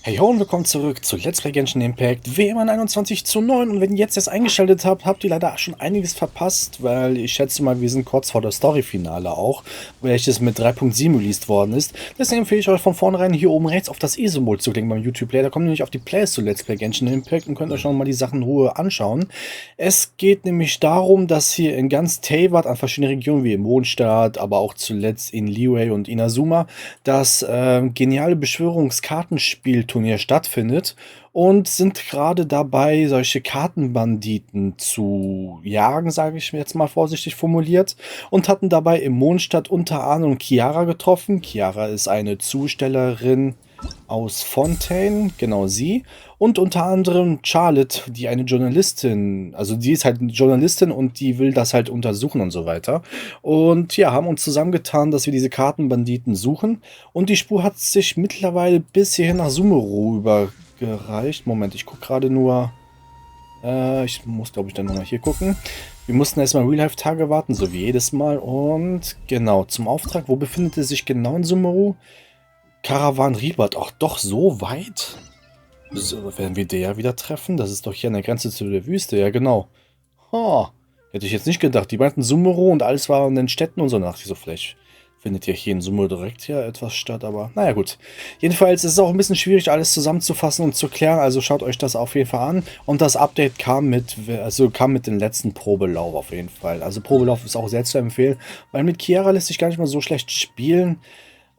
Hey ho und willkommen zurück zu Let's Play Genshin Impact, wie immer in 21:9. Und wenn ihr jetzt erst eingeschaltet habt, habt ihr leider schon einiges verpasst, weil ich schätze mal, wir sind kurz vor der Story-Finale auch, welches mit 3.7 released worden ist. Deswegen empfehle ich euch von vornherein hier oben rechts auf das E-Symbol zu klicken beim YouTube-Player. Da kommt nämlich auf die Plays zu Let's Play Genshin Impact und könnt euch schon mal die Sachen in Ruhe anschauen. Es geht nämlich darum, dass hier in ganz Teyvat an verschiedenen Regionen wie im Mondstaat, aber auch zuletzt in Liyue und Inazuma, das geniale Beschwörungskartenspielturnier stattfindet und sind gerade dabei, solche Kartenbanditen zu jagen, sage ich mir jetzt mal vorsichtig formuliert, und hatten dabei im Mondstadt unter anderem Chiara getroffen. Chiara ist eine Zustellerin aus Fontaine, genau sie, und unter anderem Charlotte, die eine Journalistin, also die ist halt eine Journalistin und die will das halt untersuchen und so weiter. Und ja, haben uns zusammengetan, dass wir diese Kartenbanditen suchen. Und die Spur hat sich mittlerweile bis hierhin nach Sumeru übergereicht. Moment, ich gucke gerade nur. Ich muss, glaube ich, dann nochmal hier gucken. Wir mussten erstmal Real-Life-Tage warten, so wie jedes Mal. Und genau, zum Auftrag. Wo befindet es sich genau in Sumeru? Caravan Ribat. Ach, doch so weit? So, werden wir der ja wieder treffen? Das ist doch hier an der Grenze zu der Wüste. Ja, genau. Ha, hätte ich jetzt nicht gedacht. Die meinten Sumeru und alles war in den Städten und so. Da dachte ich so, vielleicht findet ja hier in Sumeru direkt ja etwas statt. Aber naja, gut. Jedenfalls ist es auch ein bisschen schwierig, alles zusammenzufassen und zu klären. Also schaut euch das auf jeden Fall an. Und das Update kam mit dem letzten Probelauf auf jeden Fall. Also Probelauf ist auch sehr zu empfehlen, weil mit Chiara lässt sich gar nicht mal so schlecht spielen.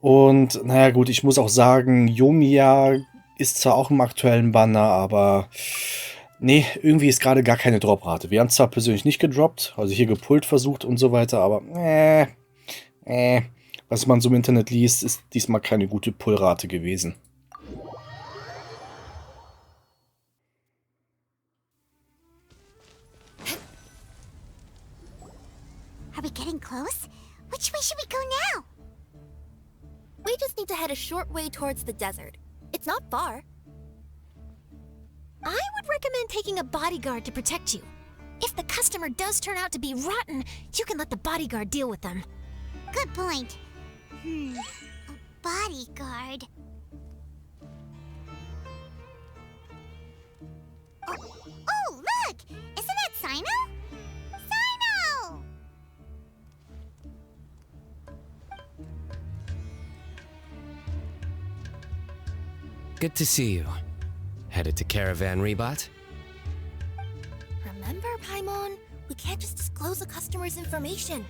Und naja gut, ich muss auch sagen, Yomiya ist zwar auch im aktuellen Banner, aber nee, irgendwie ist gerade gar keine Droprate. Wir haben zwar persönlich nicht gedroppt, also hier gepullt versucht und so weiter, aber was man so im Internet liest, ist diesmal keine gute Pullrate gewesen. Are we getting close? Which way should we go now? We just need to head a short way towards the desert. It's not far. I would recommend taking a bodyguard to protect you. If the customer does turn out to be rotten, you can let the bodyguard deal with them. Good point. A bodyguard. Oh, look! Isn't that Sino? Sino! Good to see you. Headed to Caravan Ribat? Remember, Paimon? We can't just disclose a customer's information.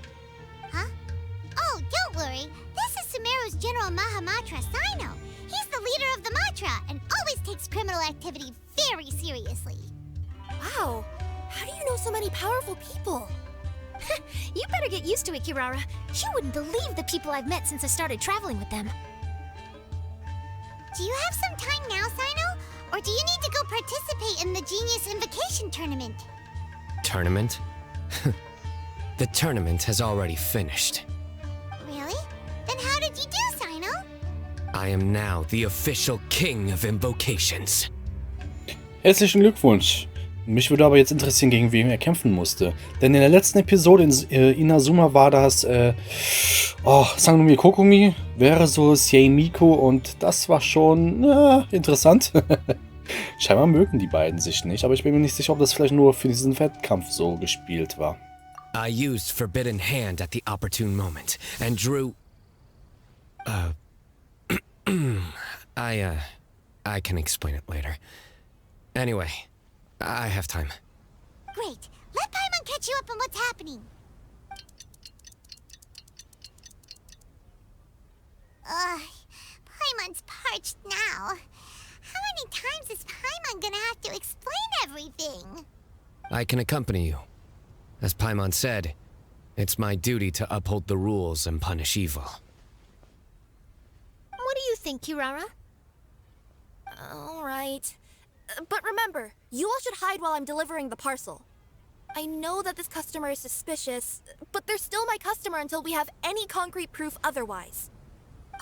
Huh? Oh, don't worry. This is Sumeru's General Mahamatra Sino. He's the leader of the Matra and always takes criminal activity very seriously. Wow, how do you know so many powerful people? You better get used to it, Kirara. You wouldn't believe the people I've met since I started traveling with them. Do you have some time now, Sino? Or do you need to go participate in the Genius Invocation Tournament? Tournament? The tournament has already finished. Really? Then how did you do, Sino? I am now the official king of invocations. Herzlichen Glückwunsch! Mich würde aber jetzt interessieren, gegen wen er kämpfen musste. Denn in der letzten Episode in Inazuma war das Sangomi Kokomi versus Yeimiko und das war schon interessant. Scheinbar mögen die beiden sich nicht, aber ich bin mir nicht sicher, ob das vielleicht nur für diesen Wettkampf so gespielt war. I used Forbidden Hand at the opportune moment and drew... I can explain it later. Anyway, I have time. Great. Let Paimon catch you up on what's happening. Paimon's parched now. How many times is Paimon gonna have to explain everything? I can accompany you. As Paimon said, it's my duty to uphold the rules and punish evil. What do you think, Kirara? All right. But remember, you all should hide while I'm delivering the parcel. I know that this customer is suspicious, but they're still my customer until we have any concrete proof otherwise.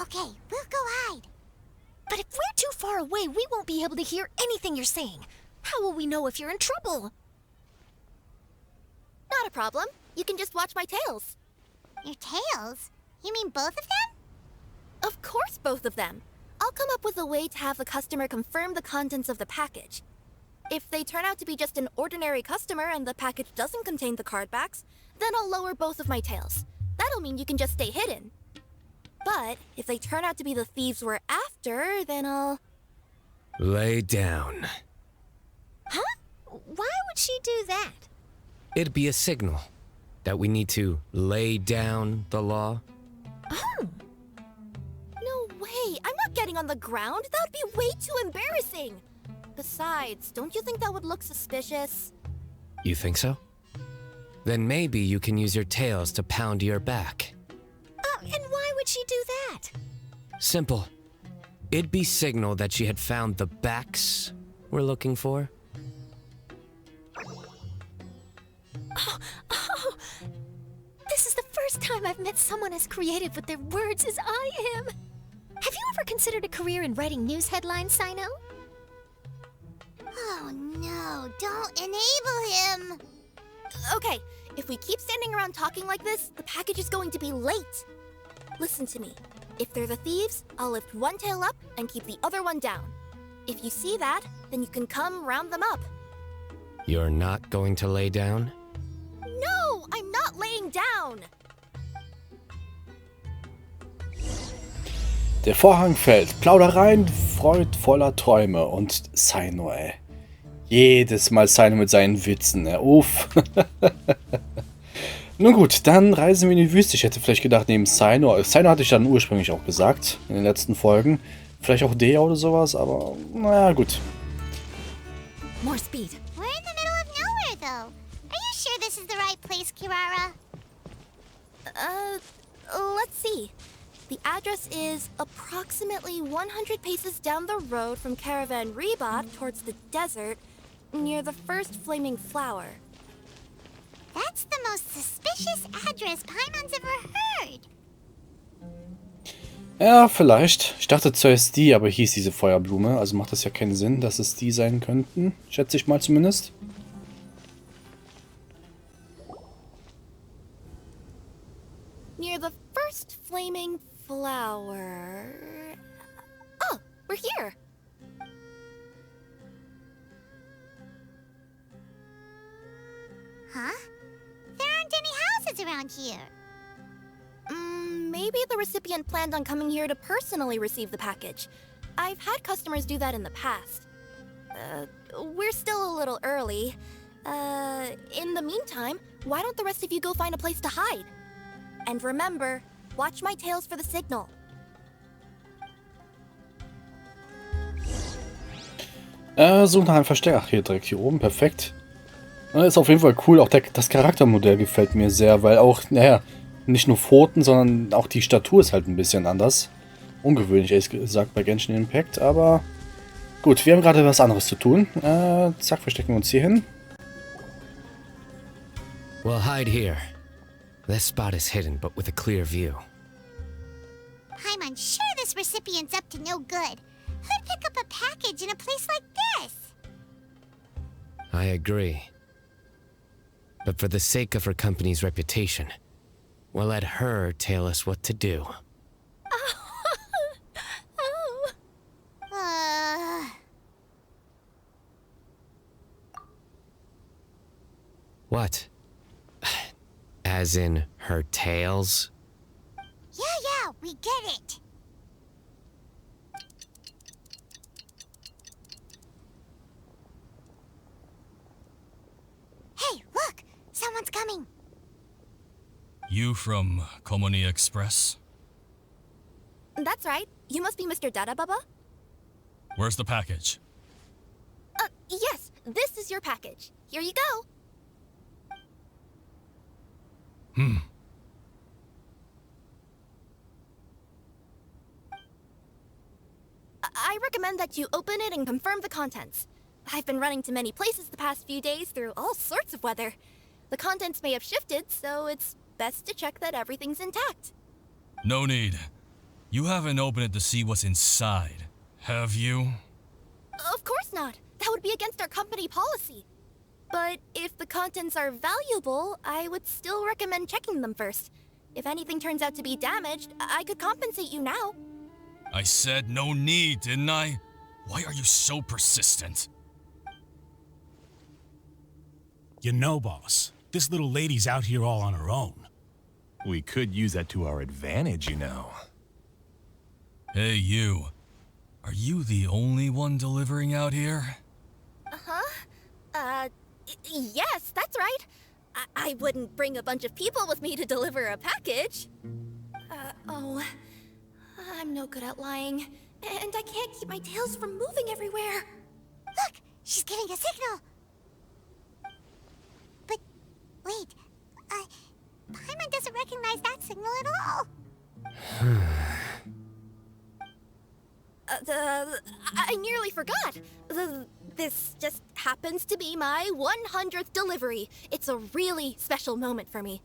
Okay, we'll go hide. But if we're too far away, we won't be able to hear anything you're saying. How will we know if you're in trouble? Not a problem. You can just watch my tails. Your tails? You mean both of them? Of course, both of them. I'll come up with a way to have the customer confirm the contents of the package. If they turn out to be just an ordinary customer and the package doesn't contain the card backs, then I'll lower both of my tails. That'll mean you can just stay hidden. But if they turn out to be the thieves we're after, then I'll... Lay down. Huh? Why would she do that? It'd be a signal that we need to lay down the law. Oh. No way! I'm not getting on the ground! That would be way too embarrassing! Besides, don't you think that would look suspicious? You think so? Then maybe you can use your tails to pound your back. Oh, and why would she do that? Simple. It'd be signal that she had found the backs we're looking for. Oh, this is the first time I've met someone as creative with their words as I am. Have you ever considered a career in writing news headlines, Sino? Oh no, don't enable him! Okay, if we keep standing around talking like this, the package is going to be late. Listen to me. If they're the thieves, I'll lift one tail up and keep the other one down. If you see that, then you can come round them up. You're not going to lay down? No, I'm not laying down. Der Vorhang fällt. Plaudereien, freudvoller Träume. Und Sino, ey. Jedes Mal Sino mit seinen Witzen, ey. Uff. Nun gut, dann reisen wir in die Wüste. Ich hätte vielleicht gedacht, neben Sino. Sino hatte ich dann ursprünglich auch gesagt, in den letzten Folgen. Vielleicht auch Dea oder sowas, aber naja, gut. More speed. We're in the middle of nowhere, though. Are you sure this is the right place, Kirara? Let's see. The address is approximately 100 paces down the road from Caravan Rebot towards the desert, near the first flaming flower. That's the most suspicious address Paimon's ever heard. Ja, vielleicht. Ich dachte zuerst die, aber hieß diese Feuerblume. Also macht das ja keinen Sinn, dass es die sein könnten. Schätze ich mal zumindest. Near the first flaming flower... Oh, we're here! Huh? There aren't any houses around here. Maybe the recipient planned on coming here to personally receive the package. I've had customers do that in the past. We're still a little early. In the meantime, why don't the rest of you go find a place to hide? And remember, watch my tails for the signal. Such nach einem Versteck. Ach, hier direkt hier oben. Perfekt. Ist auf jeden Fall cool. Auch das Charaktermodell gefällt mir sehr, weil auch, naja, nicht nur Pfoten, sondern auch die Statur ist halt ein bisschen anders. Ungewöhnlich, ehrlich gesagt, bei Genshin Impact, aber gut, wir haben gerade was anderes zu tun. Zack, verstecken wir uns hier hin. We'll hide here. This spot is hidden, but with a clear view. Paimon's sure this recipient's up to no good. Who'd pick up a package in a place like this? I agree. But for the sake of her company's reputation, we'll let her tell us what to do. Oh. What? As in her tails? Yeah, we get it. Hey, look! Someone's coming. You from Komoni Express? That's right. You must be Mr. Dada Baba? Where's the package? Yes, this is your package. Here you go. I recommend that you open it and confirm the contents. I've been running to many places the past few days through all sorts of weather. The contents may have shifted, so it's best to check that everything's intact. No need. You haven't opened it to see what's inside, have you? Of course not. That would be against our company policy. But if the contents are valuable, I would still recommend checking them first. If anything turns out to be damaged, I could compensate you now. I said no need, didn't I? Why are you so persistent? You know, boss, this little lady's out here all on her own. We could use that to our advantage, you know. Hey, you. Are you the only one delivering out here? Yes, that's right. I wouldn't bring a bunch of people with me to deliver a package. I'm no good at lying. And I can't keep my tails from moving everywhere. Look, she's giving a signal. But, wait, Paimon doesn't recognize that signal at all. I nearly forgot. This just happens to be my 100th delivery. It's a really special moment for me.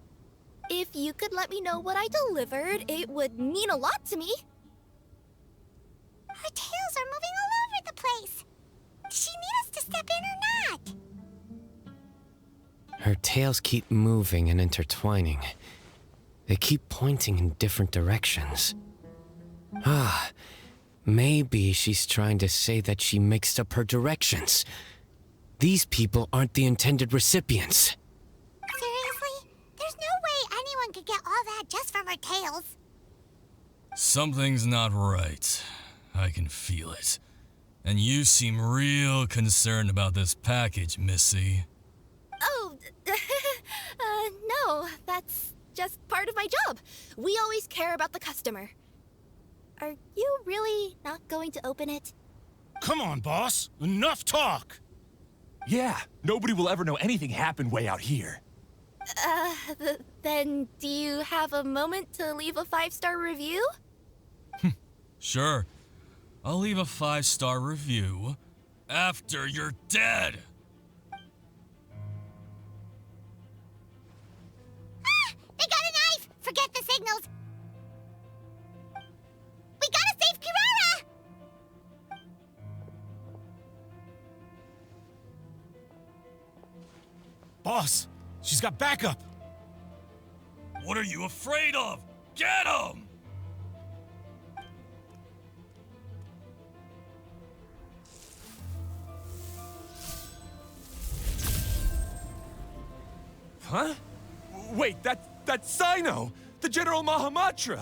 If you could let me know what I delivered, it would mean a lot to me. Her tails are moving all over the place. Does she need us to step in or not? Her tails keep moving and intertwining. They keep pointing in different directions. Maybe she's trying to say that she mixed up her directions. These people aren't the intended recipients. Seriously? There's no way anyone could get all that just from her tails. Something's not right. I can feel it. And you seem real concerned about this package, Missy. Oh, no, that's just part of my job. We always care about the customer. Are you really not going to open it? Come on, boss. Enough talk. Yeah, nobody will ever know anything happened way out here. Then do you have a moment to leave a 5-star review? Sure. I'll leave a 5-star review after you're dead. They got a knife! Forget the signals. We gotta save Kirara! Boss, she's got backup. What are you afraid of? Get him! Huh? Wait, that's Sino! The General Mahamatra!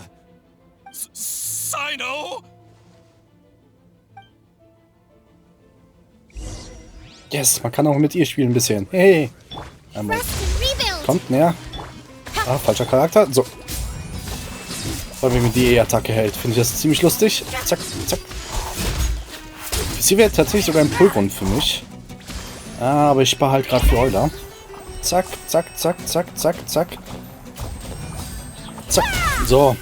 Sino? Yes, man kann auch mit ihr spielen ein bisschen. Hey! Einmal. Rebuild! Kommt näher. Ah, falscher Charakter. So. Weil wenn mir die E-Attacke hält, finde ich das ziemlich lustig. Zack, zack. Sie wäre tatsächlich sogar ein Pullgrund für mich. Aber ich spare halt gerade für Euler. Zack, zack, zack, zack, zack, zack. Zack. So.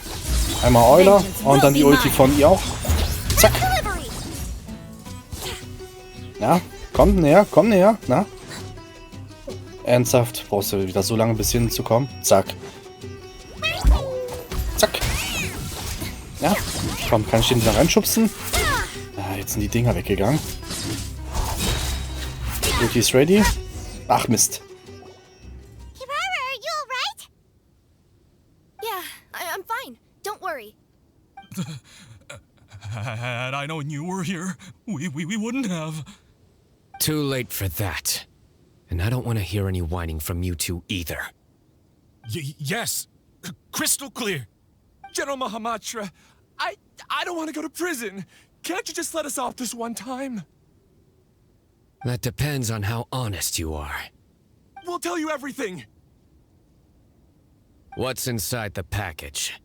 Einmal Euler und dann die Ulti von ihr auch. Zack. Ja, komm näher, na? Ernsthaft, brauchst du wieder so lange bis hinzukommen? Zack. Zack. Ja, komm, kann ich den wieder reinschubsen? Ah, jetzt sind die Dinger weggegangen. Ulti ist ready. Ach, Mist. Kirara, are you alright? Yeah, I'm fine. Don't worry. Had I known you were here, we wouldn't have. Too late for that. And I don't want to hear any whining from you two either. Yes, crystal clear. General Mahamatra, I don't want to go to prison. Can't you just let us off this one time? That depends on how honest you are. We'll tell you everything. What's inside the package?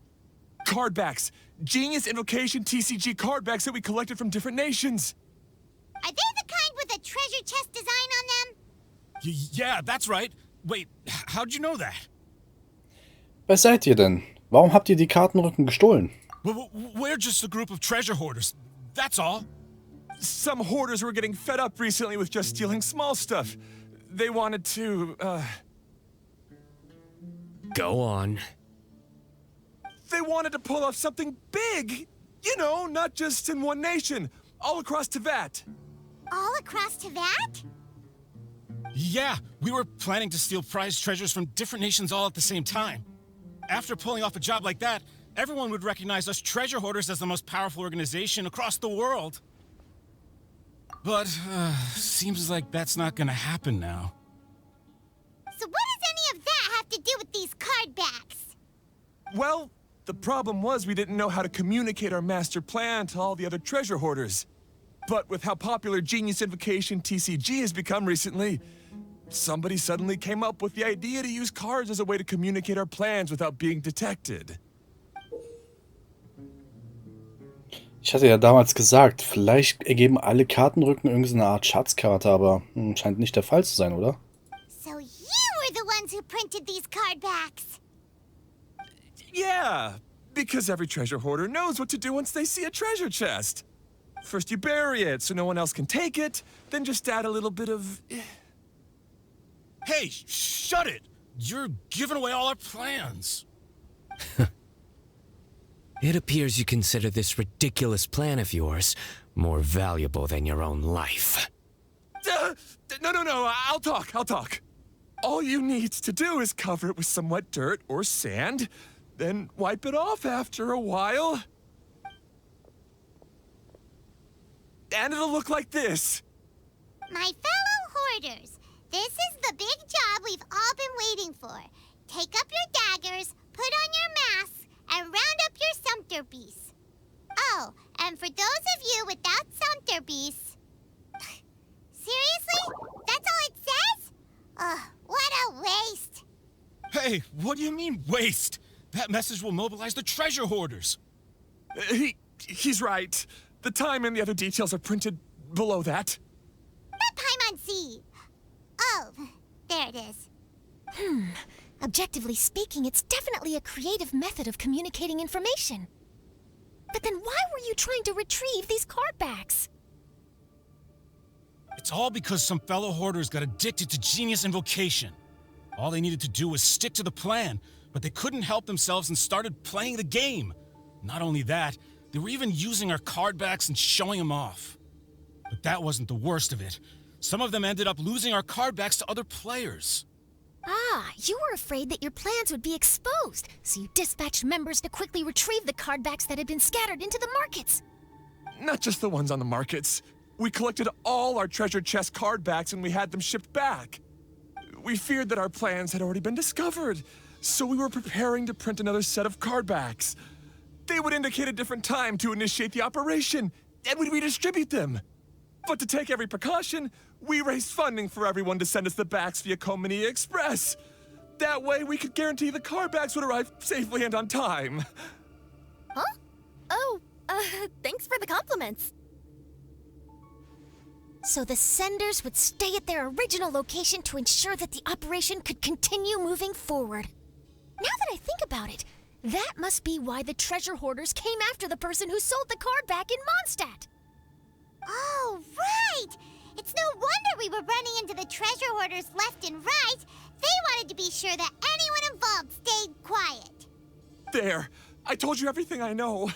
Card backs. Genius Invocation TCG card backs that we collected from different nations. Are they the kind with a treasure chest design on them? Yeah, that's right. Wait, how'd you know that? Wer seid ihr denn? Warum habt ihr die Kartenrücken gestohlen? We're just a group of treasure hoarders. That's all. Some hoarders were getting fed up recently with just stealing small stuff. They wanted to, Go on. They wanted to pull off something big! You know, not just in one nation, all across Teyvat. All across Teyvat? Yeah, we were planning to steal prized treasures from different nations all at the same time. After pulling off a job like that, everyone would recognize us treasure hoarders as the most powerful organization across the world. But, seems like that's not gonna happen now. So what does any of that have to do with these card backs? Well, the problem was we didn't know how to communicate our master plan to all the other treasure hoarders. But with how popular Genius Invocation TCG has become recently, somebody suddenly came up with the idea to use cards as a way to communicate our plans without being detected. Ich hatte ja damals gesagt, vielleicht ergeben alle Kartenrücken irgendeine Art Schatzkarte, aber scheint nicht der Fall zu sein, oder? So you were the ones who printed these card backs. Yeah, because every treasure hoarder knows what to do once they see a treasure chest. First you bury it so no one else can take it, then just add a little bit of... Hey, shut it! You're giving away all our plans. It appears you consider this ridiculous plan of yours more valuable than your own life. No, I'll talk. All you need to do is cover it with some wet dirt or sand, then wipe it off after a while. And it'll look like this. My fellow hoarders, this is the big job we've all been waiting for. Take up your daggers, put on your masks, and round up your Sumpterbeasts. Oh, and for those of you without Sumpterbeasts... Seriously? That's all it says? Ugh, what a waste. Hey, what do you mean, waste? That message will mobilize the treasure hoarders. He's right. The time and the other details are printed below that. Not Paimon Z. Oh, there it is. Objectively speaking, it's definitely a creative method of communicating information. But then why were you trying to retrieve these card backs? It's all because some fellow hoarders got addicted to Genius Invocation. All they needed to do was stick to the plan, but they couldn't help themselves and started playing the game. Not only that, they were even using our card backs and showing them off. But that wasn't the worst of it. Some of them ended up losing our card backs to other players. Ah, you were afraid that your plans would be exposed, so you dispatched members to quickly retrieve the card backs that had been scattered into the markets. Not just the ones on the markets. We collected all our treasure chest card backs and we had them shipped back. We feared that our plans had already been discovered, so we were preparing to print another set of card backs. They would indicate a different time to initiate the operation, and we'd redistribute them. But to take every precaution, we raised funding for everyone to send us the backs via Komini Express. That way, we could guarantee the card backs would arrive safely and on time. Huh? Oh, thanks for the compliments. So the senders would stay at their original location to ensure that the operation could continue moving forward. Now that I think about it, that must be why the treasure hoarders came after the person who sold the card back in Mondstadt. Oh, right! It's no wonder we were running into the treasure hoarders left and right. They wanted to be sure that anyone involved stayed quiet. There. I told you everything I know.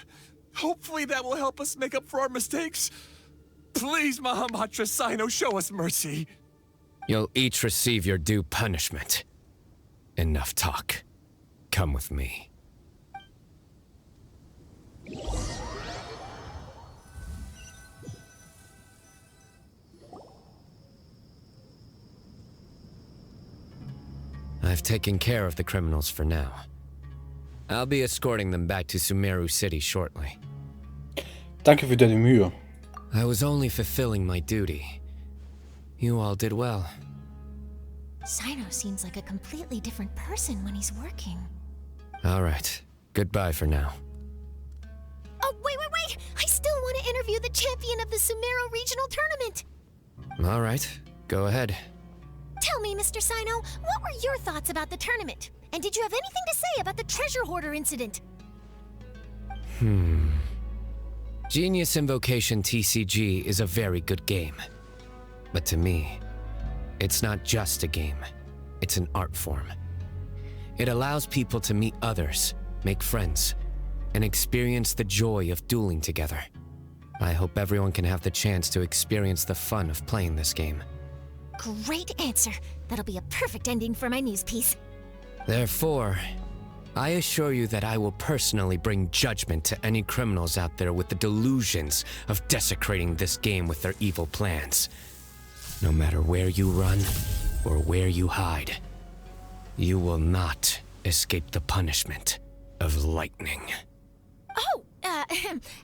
Hopefully that will help us make up for our mistakes. Please, Mahamatra Sino, show us mercy. You'll each receive your due punishment. Enough talk. Come with me. I've taken care of the criminals for now. I'll be escorting them back to Sumeru City shortly. Danke für deine Mühe. I was only fulfilling my duty. You all did well. Sino seems like a completely different person when he's working. All right. Goodbye for now. Oh, wait! I still want to interview the champion of the Sumeru Regional Tournament! All right. Go ahead. Tell me, Mr. Sino, what were your thoughts about the tournament? And did you have anything to say about the treasure hoarder incident? Genius Invocation TCG is a very good game. But to me, it's not just a game. It's an art form. It allows people to meet others, make friends, and experience the joy of dueling together. I hope everyone can have the chance to experience the fun of playing this game. Great answer. That'll be a perfect ending for my news piece. Therefore, I assure you that I will personally bring judgment to any criminals out there with the delusions of desecrating this game with their evil plans. No matter where you run or where you hide, you will not escape the punishment of lightning. Oh,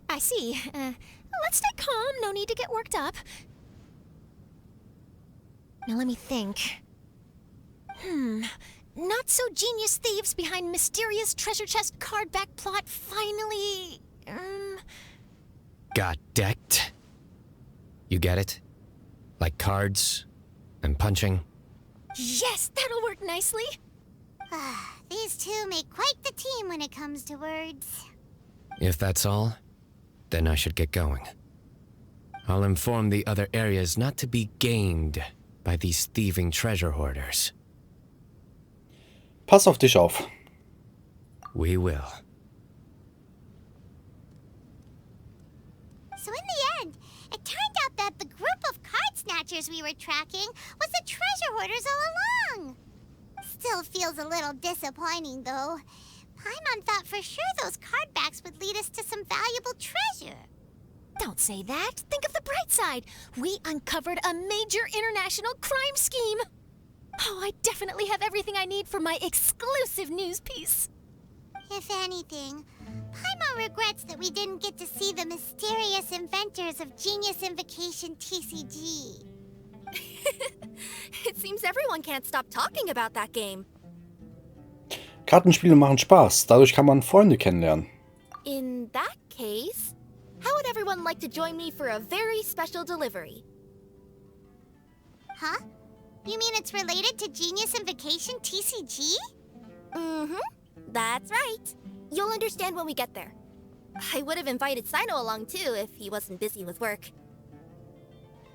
I see. Let's stay calm. No need to get worked up. Now let me think. Not so genius thieves behind mysterious treasure chest card back plot finally... Got decked? You get it? Like cards and punching? Yes, that'll work nicely. These two make quite the team when it comes to words. If that's all, then I should get going. I'll inform the other areas not to be gamed by these thieving treasure hoarders. Pass auf dich auf. We will. So in the end, it turned out that the group of card snatchers we were tracking was the treasure hoarders all along. Still feels a little disappointing, though. Paimon thought for sure those card backs would lead us to some valuable treasure. Don't say that. Think of the bright side. We uncovered a major international crime scheme. Oh, I definitely have everything I need for my exclusive news piece. If anything, Paimon regrets that we didn't get to see the mysterious inventors of Genius Invocation TCG. It seems everyone can't stop talking about that game. Kartenspiele machen Spaß. Dadurch kann man Freunde kennenlernen. In that case, how would everyone like to join me for a very special delivery? Huh? You mean it's related to Genius Invocation TCG? Mm-hmm. That's right. You'll understand when we get there. I would have invited Sino along too if he wasn't busy with work.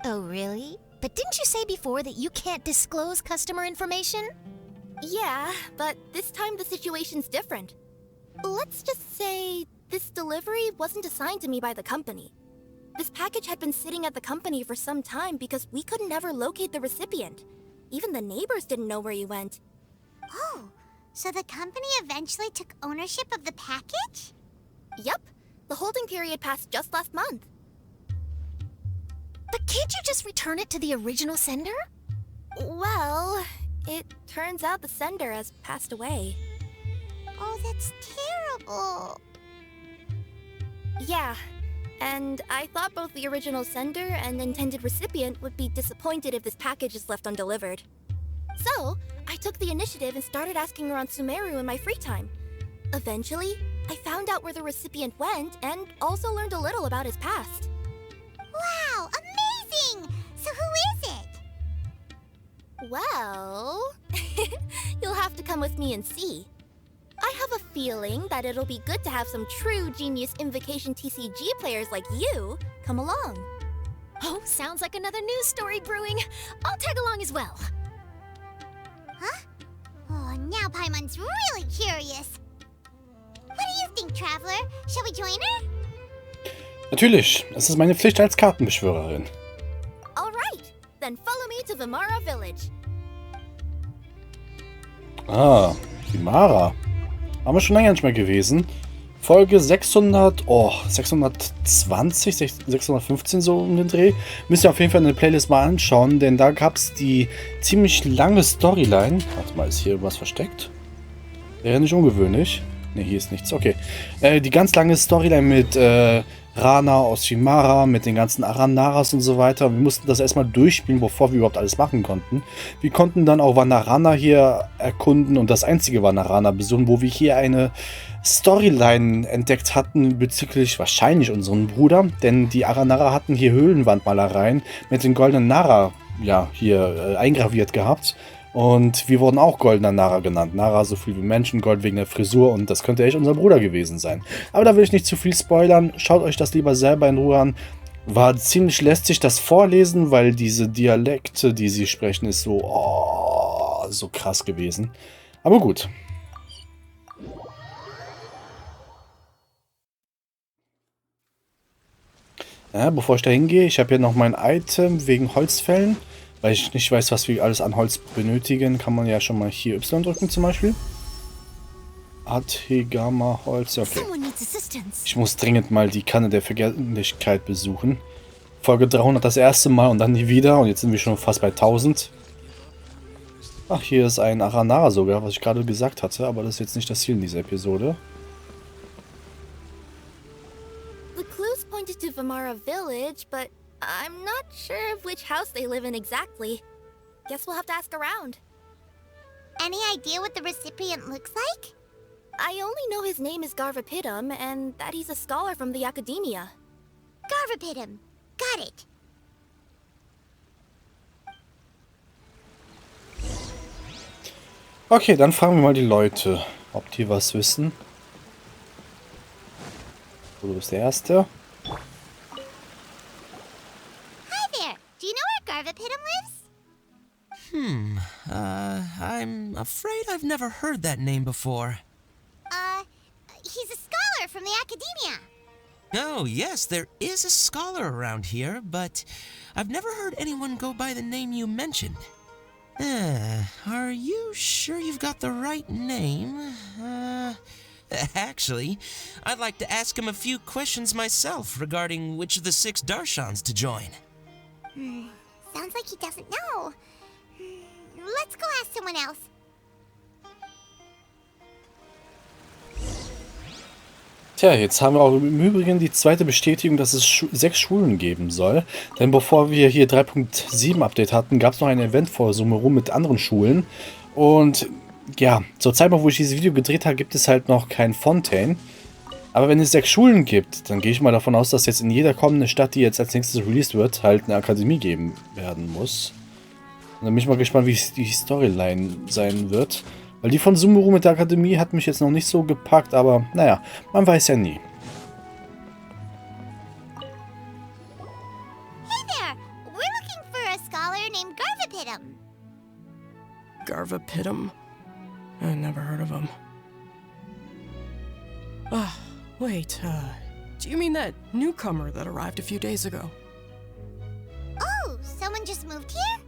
Oh, really? But didn't you say before that you can't disclose customer information? Yeah, but this time the situation's different. Let's just say this delivery wasn't assigned to me by the company. This package had been sitting at the company for some time because we could never locate the recipient. Even the neighbors didn't know where he went. Oh, so the company eventually took ownership of the package? Yep, the holding period passed just last month. But can't you just return it to the original sender? Well, it turns out the sender has passed away. Oh, that's terrible. Yeah, and I thought both the original sender and intended recipient would be disappointed if this package is left undelivered. So, I took the initiative and started asking around Sumeru in my free time. Eventually, I found out where the recipient went and also learned a little about his past. Wow, amazing! So who is it? Well, you'll have to come with me and see. I have a feeling that it'll be good to have some true Genius Invocation TCG players like you come along. Oh, sounds like another news story brewing. I'll tag along as well. Huh? Oh, now Paimon's really curious. What do you think, Traveler? Shall we join her? Natürlich, es ist meine Pflicht als Kartenbeschwörerin. Alright, then follow me to Vimara Village. Ah, Vimara. Haben wir schon länger nicht mehr gewesen. Folge 620, 615 so um den Dreh. Müsst ihr auf jeden Fall eine Playlist mal anschauen, denn da gab es die ziemlich lange Storyline. Warte mal, ist hier was versteckt? Wäre nicht ungewöhnlich. Ne, hier ist nichts. Okay. Die ganz lange Storyline mit Rana aus Vimara, mit den ganzen Aranaras und so weiter. Wir mussten das erstmal durchspielen, bevor wir überhaupt alles machen konnten. Wir konnten dann auch Vanarana hier erkunden und das einzige Vanarana besuchen, wo wir hier eine Storyline entdeckt hatten bezüglich wahrscheinlich unseren Bruder, denn die Aranara hatten hier Höhlenwandmalereien mit den goldenen Nara hier eingraviert gehabt. Und wir wurden auch goldener Nara genannt. Nara so viel wie Menschen, Gold wegen der Frisur und das könnte echt unser Bruder gewesen sein. Aber da will ich nicht zu viel spoilern. Schaut euch das lieber selber in Ruhe an. War ziemlich lästig das Vorlesen, weil diese Dialekte, die sie sprechen, ist so, so krass gewesen. Aber gut. Ja, bevor ich da hingehe, ich habe hier noch mein Item wegen Holzfällen. Weil ich nicht weiß, was wir alles an Holz benötigen, kann man ja schon mal hier Y drücken zum Beispiel. Ategama-Holz. Okay. Someone needs assistance. Ich muss dringend mal die Kanne der Vergänglichkeit besuchen. Folge 300 das erste Mal und dann nie wieder. Und jetzt sind wir schon fast bei 1000. Ach, hier ist ein Aranara sogar, was ich gerade gesagt hatte. Aber das ist jetzt nicht das Ziel in dieser Episode. The clues pointed to Vamara Village, but I'm not sure of which house they live in exactly. Guess we'll have to ask around. Any idea what the recipient looks like? I only know his name is Garvapidum and that he's a scholar from the Academia. Garvapidum. Got it. Okay, dann fragen wir mal die Leute, ob die was wissen. Du bist der Erste. Hi there. Do you know where Garvapidum lives? I'm afraid I've never heard that name before. He's a scholar from the Academia. Oh, yes, there is a scholar around here, but I've never heard anyone go by the name you mentioned. Are you sure you've got the right name? Actually, I'd like to ask him a few questions myself regarding which of the 6 Darshans to join. Sounds like he doesn't know. Let's go ask someone else. Tja, jetzt haben wir auch im Übrigen die zweite Bestätigung, dass es 6 Schulen geben soll. Denn bevor wir hier 3.7 Update hatten, gab es noch ein Event vor Sumeru mit anderen Schulen. Und ja, zur Zeit, wo ich dieses Video gedreht habe, gibt es halt noch kein Fontaine. Aber wenn es 6 Schulen gibt, dann gehe ich mal davon aus, dass jetzt in jeder kommenden Stadt, die jetzt als nächstes released wird, halt eine Akademie geben werden muss. Und dann bin ich mal gespannt, wie die Storyline sein wird. Weil die von Sumeru mit der Akademie hat mich jetzt noch nicht so gepackt, aber naja, man weiß ja nie. Hey there. We're looking for a scholar named Garvapidum. Garvapidum? I never heard of him. Wait, do you mean that newcomer that arrived a few days ago? Oh, someone just moved here?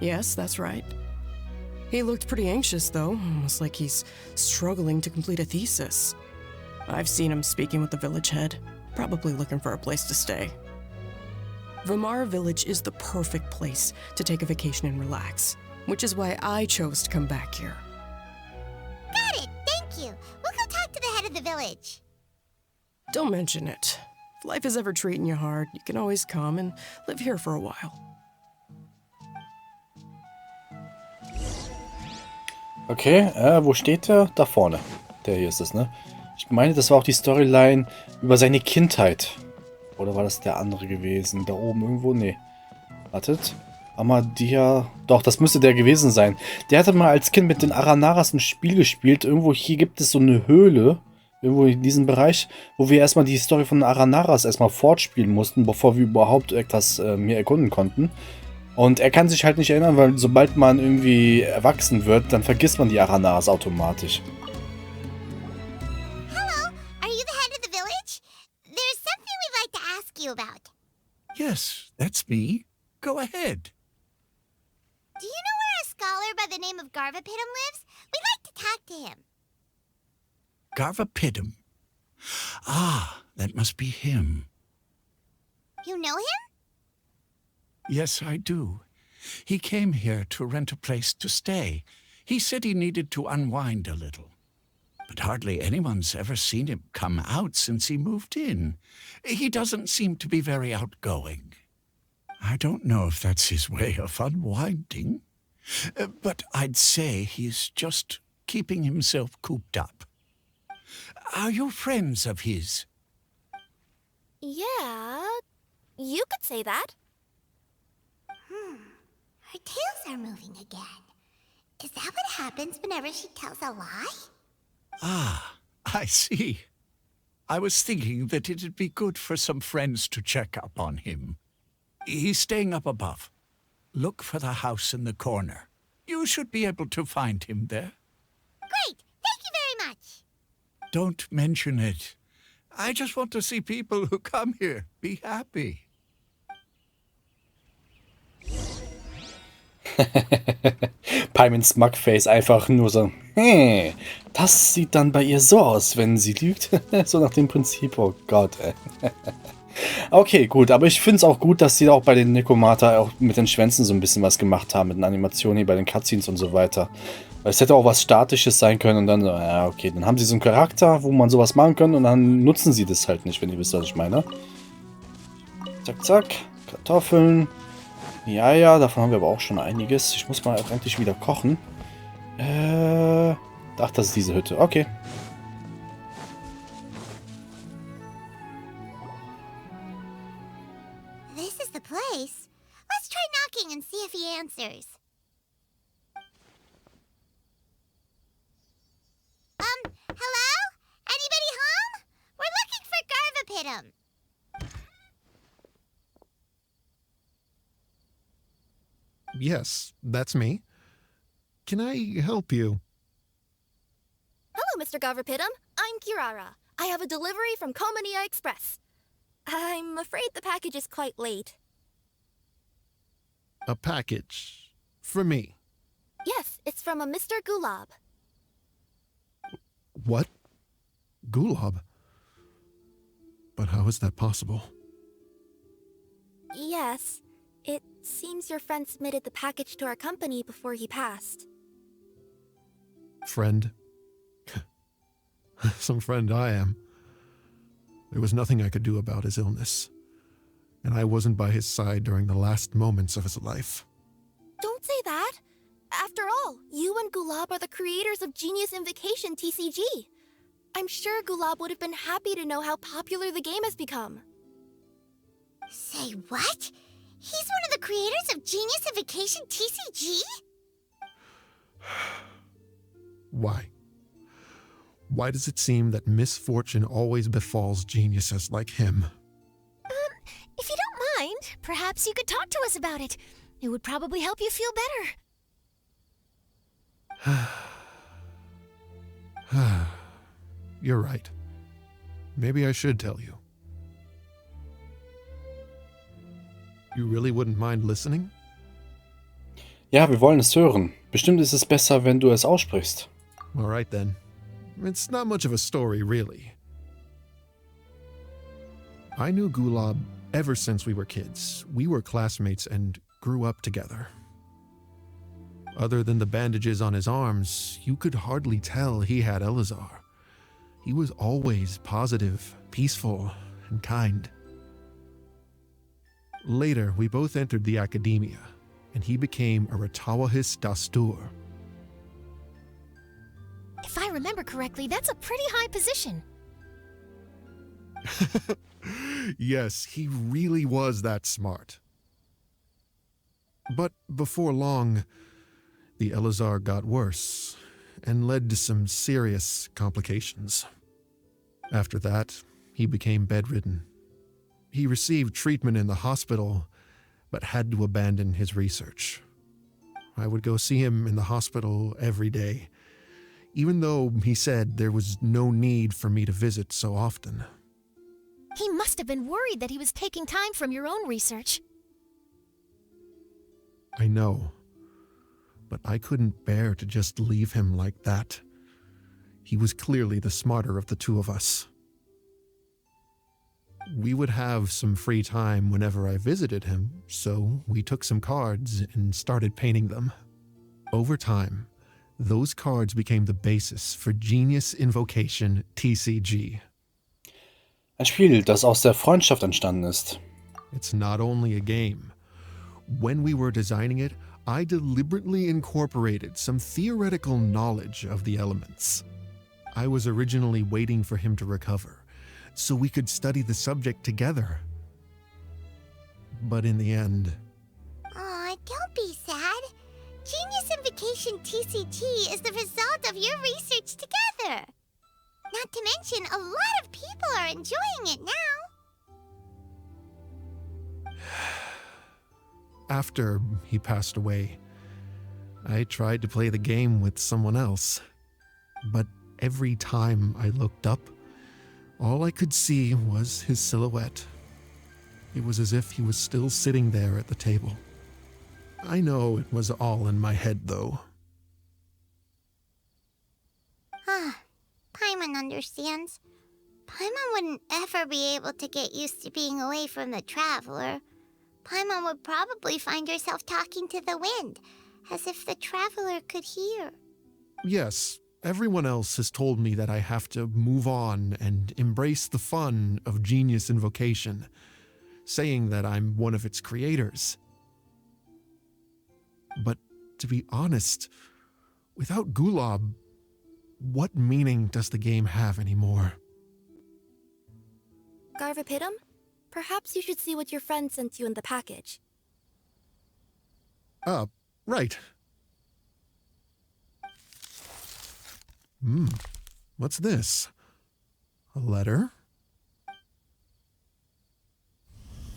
Yes, that's right. He looked pretty anxious, though, almost like he's struggling to complete a thesis. I've seen him speaking with the village head, probably looking for a place to stay. Vamara Village is the perfect place to take a vacation and relax, which is why I chose to come back here. Got it. Thank you. We'll go talk to the head of the village. Don't mention it. If life is ever treating you hard, you can always come and live here for a while. Okay, wo steht der? Da vorne. Der hier ist es, ne? Ich meine, das war auch die Storyline über seine Kindheit. Oder war das der andere gewesen? Da oben irgendwo? Nee. Wartet. Amadia. Doch, das müsste der gewesen sein. Der hatte mal als Kind mit den Aranaras ein Spiel gespielt. Irgendwo hier gibt es so eine Höhle. Irgendwo in diesem Bereich, wo wir erstmal die Story von den Aranaras erstmal fortspielen mussten, bevor wir überhaupt etwas hier erkunden konnten. Und er kann sich halt nicht erinnern, weil sobald man irgendwie erwachsen wird, dann vergisst man die Aranaras automatisch. Hello. Are you the head of the village? There's something we'd like to ask you about. Yes, that's me. Go ahead. Do you know where a scholar by the name of Garvapidum lives? We'd like to talk to him. Garvapidum. Ah, that must be him. You know him? Yes, I do. He came here to rent a place to stay. He said he needed to unwind a little. But hardly anyone's ever seen him come out since he moved in. He doesn't seem to be very outgoing. I don't know if that's his way of unwinding, but I'd say he's just keeping himself cooped up. Are you friends of his? Yeah, you could say that. Her tails are moving again. Is that what happens whenever she tells a lie? Ah, I see. I was thinking that it'd be good for some friends to check up on him. He's staying up above. Look for the house in the corner. You should be able to find him there. Great! Thank you very much! Don't mention it. I just want to see people who come here be happy. Paimons Smugface einfach nur so, hey, das sieht dann bei ihr so aus, wenn sie lügt. So nach dem Prinzip, oh Gott, ey. Okay, gut, aber ich finde es auch gut, dass sie auch bei den Nekomata auch mit den Schwänzen so ein bisschen was gemacht haben, mit den Animationen hier bei den Cutscenes und so weiter. Weil es hätte auch was Statisches sein können und dann so, ja, okay, dann haben sie so einen Charakter, wo man sowas machen kann und dann nutzen sie das halt nicht, wenn ihr wisst, was ich meine. Zack, zack, Kartoffeln. Ja, davon haben wir aber auch schon einiges. Ich muss mal eigentlich wieder kochen. Ach, das ist diese Hütte. Okay. This is the place. Let's try knocking and see if he answers. Hello? Anybody home? We're looking for Garvapitum. Yes, that's me. Can I help you? Hello, Mr. Garvapitum. I'm Kirara. I have a delivery from Komania Express. I'm afraid the package is quite late. A package for me. Yes, it's from a Mr. Gulab. What? Gulab? But how is that possible? Yes, it seems your friend submitted the package to our company before he passed. Friend? Some friend I am. There was nothing I could do about his illness, and I wasn't by his side during the last moments of his life. Don't say that. After all, you and Gulab are the creators of Genius Invocation TCG. I'm sure Gulab would have been happy to know how popular the game has become. Say what? He's one of the creators of Genius Invocation TCG? Why? Why does it seem that misfortune always befalls geniuses like him? If you don't mind, perhaps you could talk to us about it. It would probably help you feel better. You're right. Maybe I should tell you. You really wouldn't mind listening? Ja, wir wollen es hören. Bestimmt ist es besser, wenn du es aussprichst. All right then. It's not much of a story, really. I knew Gulab ever since we were kids. We were classmates and grew up together. Other than the bandages on his arms, you could hardly tell he had Elazar. He was always positive, peaceful, and kind. Later, we both entered the academia, and he became a Ratawahis Dastur. If I remember correctly, that's a pretty high position. Yes, he really was that smart. But before long, the Elazar got worse and led to some serious complications. After that, he became bedridden. He received treatment in the hospital, but had to abandon his research. I would go see him in the hospital every day, even though he said there was no need for me to visit so often. He must have been worried that he was taking time from your own research. I know, but I couldn't bear to just leave him like that. He was clearly the smarter of the two of us. We would have some free time whenever I visited him, so we took some cards and started painting them. Over time, those cards became the basis for Genius Invocation TCG. Ein Spiel, das aus der Freundschaft entstanden ist. It's not only a game. When we were designing it, I deliberately incorporated some theoretical knowledge of the elements. I was originally waiting for him to recover, so we could study the subject together. But in the end... Aw, don't be sad. Genius Invocation TCG is the result of your research together. Not to mention, a lot of people are enjoying it now. After he passed away, I tried to play the game with someone else. But every time I looked up, all I could see was his silhouette. It was as if he was still sitting there at the table. I know it was all in my head, though. Paimon understands. Paimon wouldn't ever be able to get used to being away from the Traveler. Paimon would probably find herself talking to the wind, as if the Traveler could hear. Yes, everyone else has told me that I have to move on and embrace the fun of Genius Invocation, saying that I'm one of its creators. But to be honest, without Gulob, what meaning does the game have anymore? Garvapidum? Perhaps you should see what your friend sent you in the package. Right. What's this? A letter?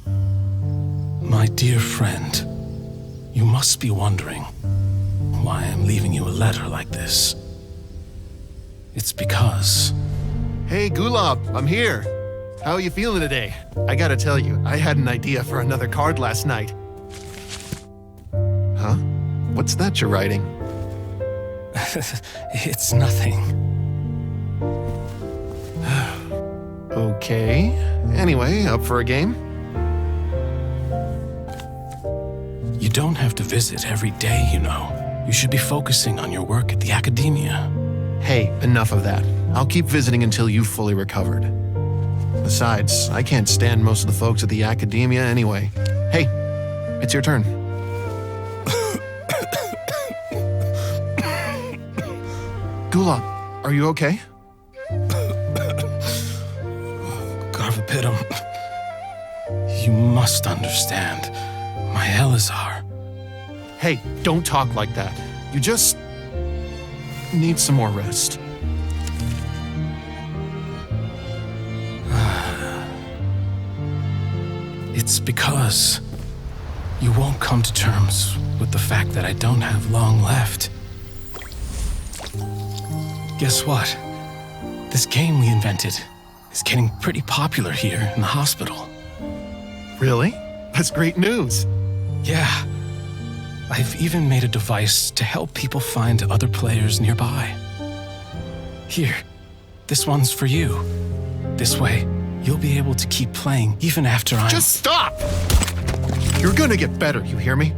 My dear friend, you must be wondering why I'm leaving you a letter like this. It's because... Hey, Gulob, I'm here. How are you feeling today? I gotta tell you, I had an idea for another card last night. Huh? What's that you're writing? It's nothing. Okay. Anyway, up for a game? You don't have to visit every day, you know. You should be focusing on your work at the Academia. Hey, enough of that. I'll keep visiting until you've fully recovered. Besides, I can't stand most of the folks at the Academia anyway. Hey, it's your turn. Gulob, are you okay? Garvapidum, you must understand. My Elazar. Hey, don't talk like that. You just need some more rest. It's because you won't come to terms with the fact that I don't have long left. Guess what? This game we invented is getting pretty popular here in the hospital. Really? That's great news. Yeah. I've even made a device to help people find other players nearby. Here, this one's for you. This way, you'll be able to keep playing even after I'm... Just stop! You're gonna get better, you hear me?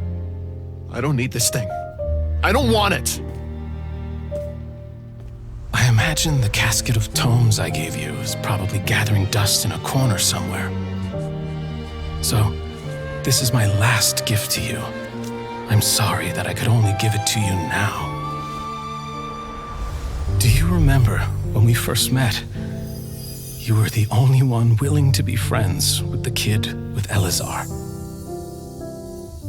I don't need this thing. I don't want it! I imagine the casket of tomes I gave you is probably gathering dust in a corner somewhere. So, this is my last gift to you. I'm sorry that I could only give it to you now. Do you remember when we first met? You were the only one willing to be friends with the kid with Elazar.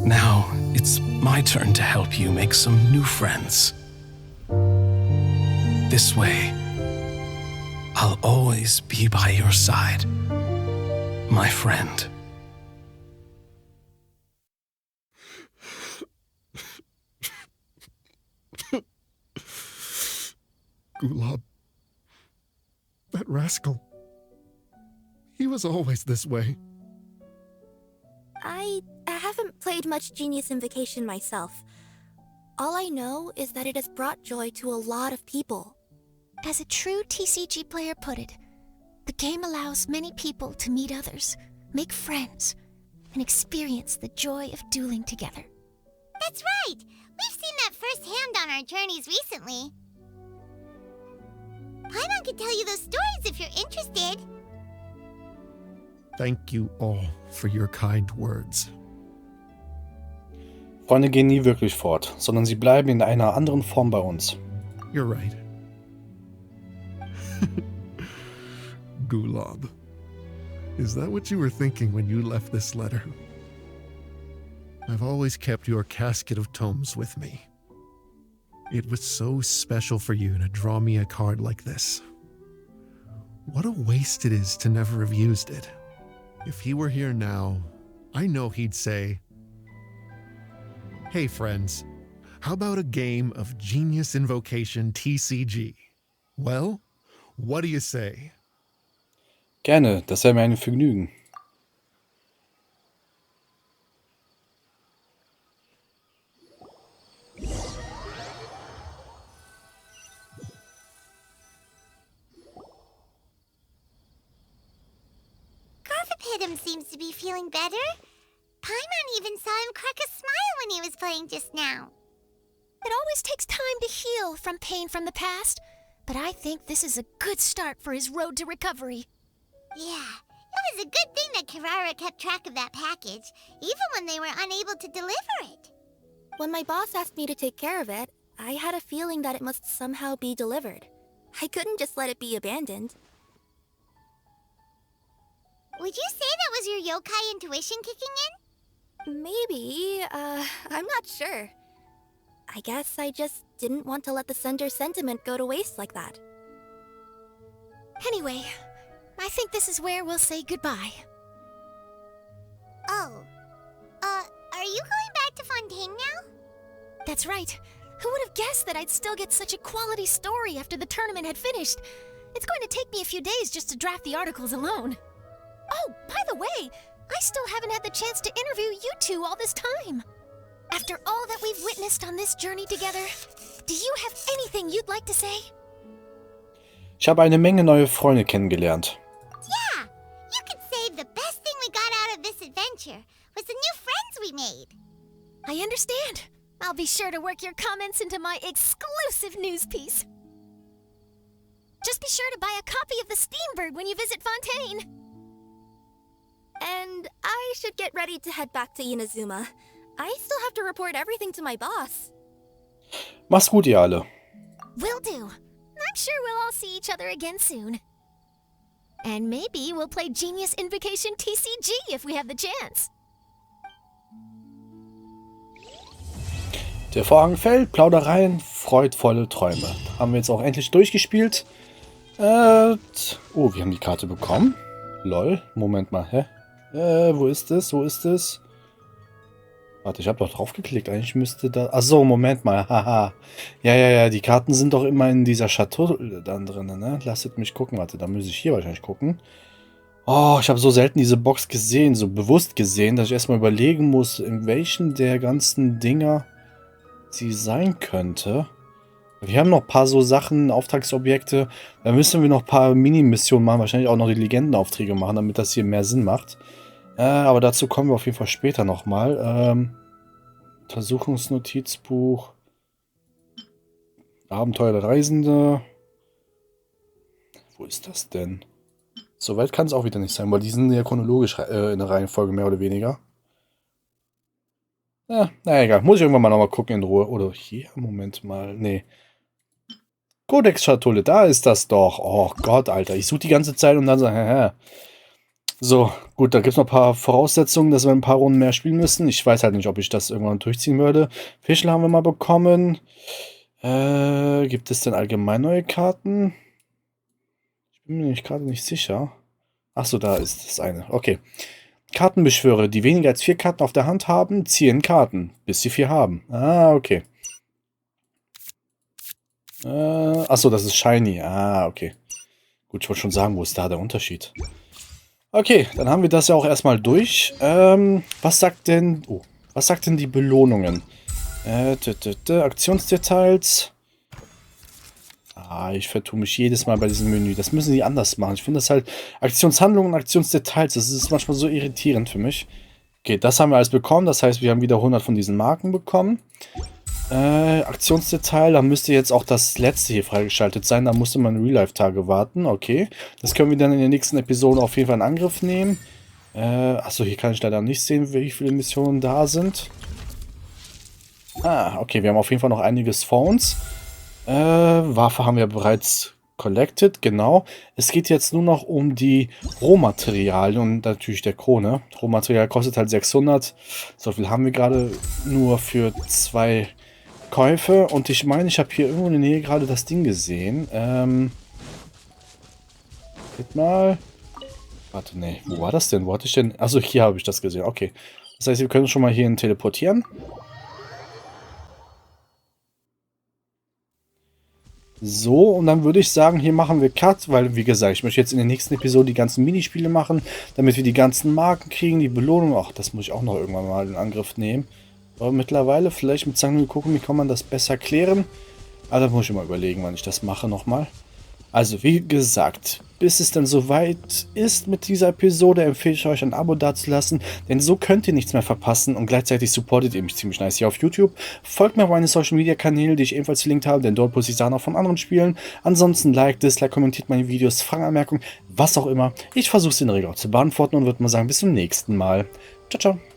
Now, it's my turn to help you make some new friends. This way, I'll always be by your side, my friend. Gulob. That rascal. He was always this way. I haven't played much Genius Invocation myself. All I know is that it has brought joy to a lot of people. As a true TCG player put it, the game allows many people to meet others, make friends, and experience the joy of dueling together. That's right! We've seen that firsthand on our journeys recently. Paimon could tell you those stories if you're interested. Thank you all for your kind words. Freunde gehen nie wirklich fort, sondern sie bleiben in einer anderen Form bei uns. You're right. Gulob. Is that what you were thinking when you left this letter? I've always kept your casket of tomes with me. It was so special for you to draw me a card like this. What a waste it is to never have used it. If he were here now, I know he'd say, "Hey friends, how about a game of Genius Invocation TCG? Well, what do you say?" Gerne, das wäre mir ein Vergnügen. Tom seems to be feeling better. Paimon even saw him crack a smile when he was playing just now. It always takes time to heal from pain from the past, but I think this is a good start for his road to recovery. Yeah, it was a good thing that Kirara kept track of that package, even when they were unable to deliver it. When my boss asked me to take care of it, I had a feeling that it must somehow be delivered. I couldn't just let it be abandoned. Would you say that was your yokai intuition kicking in? Maybe, I'm not sure. I guess I just didn't want to let the sender's sentiment go to waste like that. Anyway, I think this is where we'll say goodbye. Oh. Are you going back to Fontaine now? That's right. Who would have guessed that I'd still get such a quality story after the tournament had finished? It's going to take me a few days just to draft the articles alone. Oh, by the way, I still haven't had the chance to interview you two all this time. After all that we've witnessed on this journey together, do you have anything you'd like to say? Ich habe eine Menge neue Freunde kennengelernt. Yeah, you could say the best thing we got out of this adventure was the new friends we made. I understand. I'll be sure to work your comments into my exclusive news piece. Just be sure to buy a copy of the Steambird when you visit Fontaine. And I should get ready to head back to Inazuma. I still have to report everything to my boss. Mach's gut, ihr alle. Will do. I'm sure we'll all see each other again soon. And maybe we'll play Genius Invocation TCG if we have the chance. Der Vorhang fällt, Plaudereien, freudvolle Träume. Haben wir jetzt auch endlich durchgespielt. Wir haben die Karte bekommen. Lol, Moment mal, hä? Wo ist es? Wo ist es? Warte, ich habe doch drauf geklickt. Eigentlich müsste da... Achso, Moment mal, haha. Ja, die Karten sind doch immer in dieser Schatulle dann drin, ne? Lasst mich gucken, warte, da muss ich hier wahrscheinlich gucken. Oh, ich habe so selten diese Box gesehen, so bewusst gesehen, dass ich erstmal überlegen muss, in welchen der ganzen Dinger sie sein könnte. Wir haben noch ein paar so Sachen, Auftragsobjekte. Da müssen wir noch ein paar Mini-Missionen machen. Wahrscheinlich auch noch die Legendenaufträge machen, damit das hier mehr Sinn macht. Aber dazu kommen wir auf jeden Fall später nochmal. Untersuchungsnotizbuch. Abenteuer der Reisende. Wo ist das denn? Soweit kann es auch wieder nicht sein, weil die sind ja chronologisch in der Reihenfolge, mehr oder weniger. Ja, na egal. Muss ich irgendwann mal nochmal gucken in Ruhe. Oder hier, Moment mal. Nee. Codex-Schatulle, da ist das doch. Oh Gott, Alter. Ich suche die ganze Zeit und dann so, So, gut, da gibt es noch ein paar Voraussetzungen, dass wir ein paar Runden mehr spielen müssen. Ich weiß halt nicht, ob ich das irgendwann durchziehen würde. Fischl haben wir mal bekommen. Gibt es denn allgemein neue Karten? Ich bin mir gerade nicht sicher. Achso, da ist das eine. Okay. Kartenbeschwörer, die weniger als 4 Karten auf der Hand haben, ziehen Karten, bis sie 4 haben. Ah, okay. Achso, das ist Shiny. Ah, okay. Gut, ich wollte schon sagen, wo ist da der Unterschied? Okay, dann haben wir das ja auch erstmal durch. Was sagt denn die Belohnungen? Aktionsdetails. Ich vertue mich jedes Mal bei diesem Menü. Das müssen die anders machen. Ich finde das halt Aktionshandlungen und Aktionsdetails. Das ist manchmal so irritierend für mich. Okay, das haben wir alles bekommen. Das heißt, wir haben wieder 100 von diesen Marken bekommen. Aktionsdetail, da müsste jetzt auch das letzte hier freigeschaltet sein. Da musste man Real-Life-Tage warten. Okay, das können wir dann in der nächsten Episode auf jeden Fall in Angriff nehmen. Achso, hier kann ich leider nicht sehen, wie viele Missionen da sind. Okay, wir haben auf jeden Fall noch einiges vor uns. Waffe haben wir bereits collected, genau. Es geht jetzt nur noch um die Rohmaterialien und natürlich der Krone. Rohmaterial kostet halt 600. So viel haben wir gerade nur für 2 Käufe. Und ich meine, ich habe hier irgendwo in der Nähe gerade das Ding gesehen. Mal. Warte, nee. Wo war das denn? Wo hatte ich denn? Achso, hier habe ich das gesehen. Okay. Das heißt, wir können schon mal hierhin teleportieren. So, und dann würde ich sagen, hier machen wir Cut, weil, wie gesagt, ich möchte jetzt in der nächsten Episode die ganzen Minispiele machen, damit wir die ganzen Marken kriegen, die Belohnung. Ach, das muss ich auch noch irgendwann mal in Angriff nehmen. Aber mittlerweile, vielleicht mit Zangen gucken, wie kann man das besser klären. Aber da muss ich mal überlegen, wann ich das mache nochmal. Also, wie gesagt, bis es dann soweit ist mit dieser Episode, empfehle ich euch ein Abo dazulassen, denn so könnt ihr nichts mehr verpassen und gleichzeitig supportet ihr mich ziemlich nice hier auf YouTube. Folgt mir auf meine Social Media Kanäle, die ich ebenfalls verlinkt habe, denn dort poste ich Sachen auch von anderen Spielen. Ansonsten like, dislike, kommentiert meine Videos, Fragen, Anmerkungen, was auch immer. Ich versuche es in der Regel auch zu beantworten und würde mal sagen, bis zum nächsten Mal. Ciao, ciao.